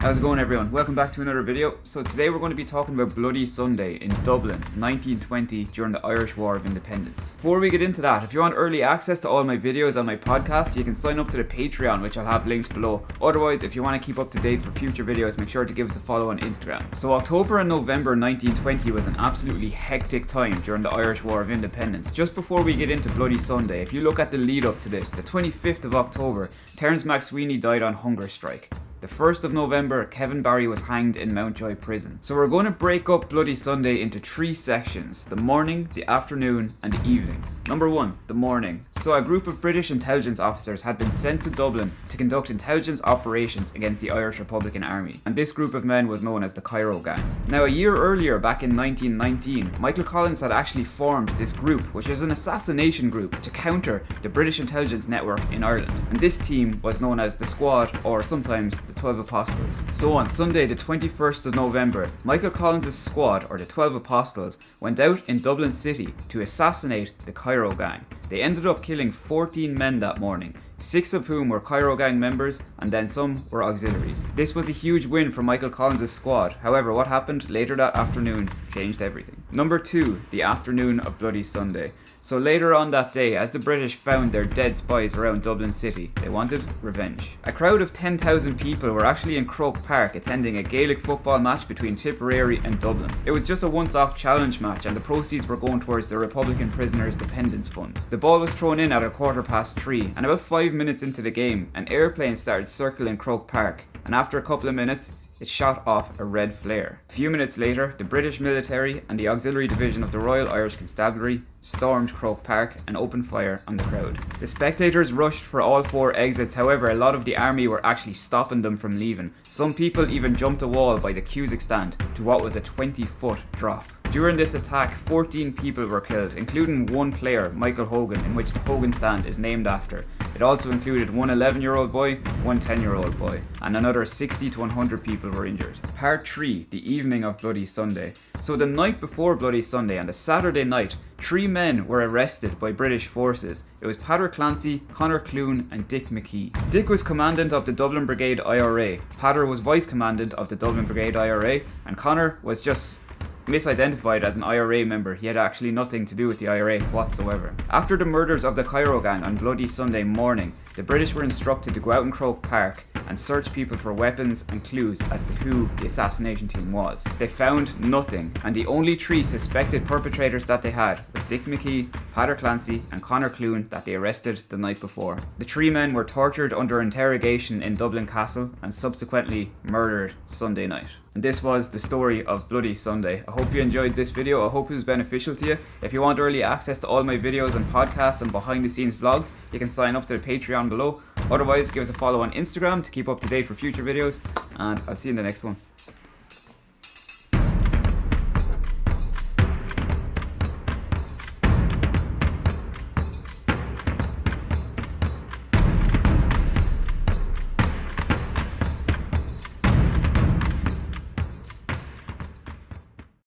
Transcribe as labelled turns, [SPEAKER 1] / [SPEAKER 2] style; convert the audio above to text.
[SPEAKER 1] How's it going, everyone? Welcome back to another video. So today we're going to be talking about Bloody Sunday in Dublin, 1920, during the Irish War of Independence. Before we get into that, if you want early access to all my videos on my podcast, you can sign up to the Patreon, which I'll have linked below. Otherwise, if you want to keep up to date for future videos, make sure to give us a follow on Instagram. So October and November 1920 was an absolutely hectic time during the Irish War of Independence. Just before we get into Bloody Sunday, if you look at the lead up to this, the 25th of October, Terence MacSweeney died on hunger strike. The 1st of November, Kevin Barry was hanged in Mountjoy Prison. So we're going to break up Bloody Sunday into 3 sections: the morning, the afternoon, and the evening. Number 1, the morning. So a group of British intelligence officers had been sent to Dublin to conduct intelligence operations against the Irish Republican Army, and this group of men was known as the Cairo Gang. Now, a year earlier, back in 1919, Michael Collins had actually formed this group, which is an assassination group to counter the British intelligence network in Ireland, and this team was known as the Squad, or sometimes the 12 Apostles. So on Sunday the 21st of November, Michael Collins' squad, or the 12 Apostles, went out in Dublin City to assassinate the Cairo Gang. They ended up killing 14 men that morning, 6 of whom were Cairo Gang members, and then some were auxiliaries. This was a huge win for Michael Collins' squad. However, what happened later that afternoon changed everything. Number 2, the afternoon of Bloody Sunday. So later on that day, as the British found their dead spies around Dublin City, they wanted revenge. A crowd of 10,000 people were actually in Croke Park attending a Gaelic football match between Tipperary and Dublin. It was just a once-off challenge match, and the proceeds were going towards the Republican Prisoners Dependence Fund. The ball was thrown in at 3:15, and about 5 minutes into the game, an airplane started circling Croke Park, and after a couple of minutes, it shot off a red flare. A few minutes later, the British military and the auxiliary division of the Royal Irish Constabulary stormed Croke Park and opened fire on the crowd. The spectators rushed for all 4 exits. However, a lot of the army were actually stopping them from leaving. Some people even jumped a wall by the Cusack stand to what was a 20-foot drop. During this attack, 14 people were killed, including one player, Michael Hogan, in which the Hogan stand is named after. It also included one 11-year-old boy, one 10-year-old boy, and another 60 to 100 people were injured. Part 3, the evening of Bloody Sunday. So the night before Bloody Sunday, on the Saturday night, 3 men were arrested by British forces. It was Peadar Clancy, Conor Clune, and Dick McKee. Dick was commandant of the Dublin Brigade IRA, Peadar was vice commandant of the Dublin Brigade IRA, and Conor was just misidentified as an IRA member. He had actually nothing to do with the IRA whatsoever. After the murders of the Cairo Gang on Bloody Sunday morning, the British were instructed to go out in Croke Park and search people for weapons and clues as to who the assassination team was. They found nothing, and the only 3 suspected perpetrators that they had was Dick McKee, Peadar Clancy, and Conor Clune that they arrested the night before. The 3 men were tortured under interrogation in Dublin Castle and subsequently murdered Sunday night. And this was the story of Bloody Sunday. I hope you enjoyed this video. I hope it was beneficial to you. If you want early access to all my videos and podcasts and behind the scenes vlogs, you can sign up to the Patreon below. Otherwise, give us a follow on Instagram to keep up to date for future videos, and I'll see you in the next one.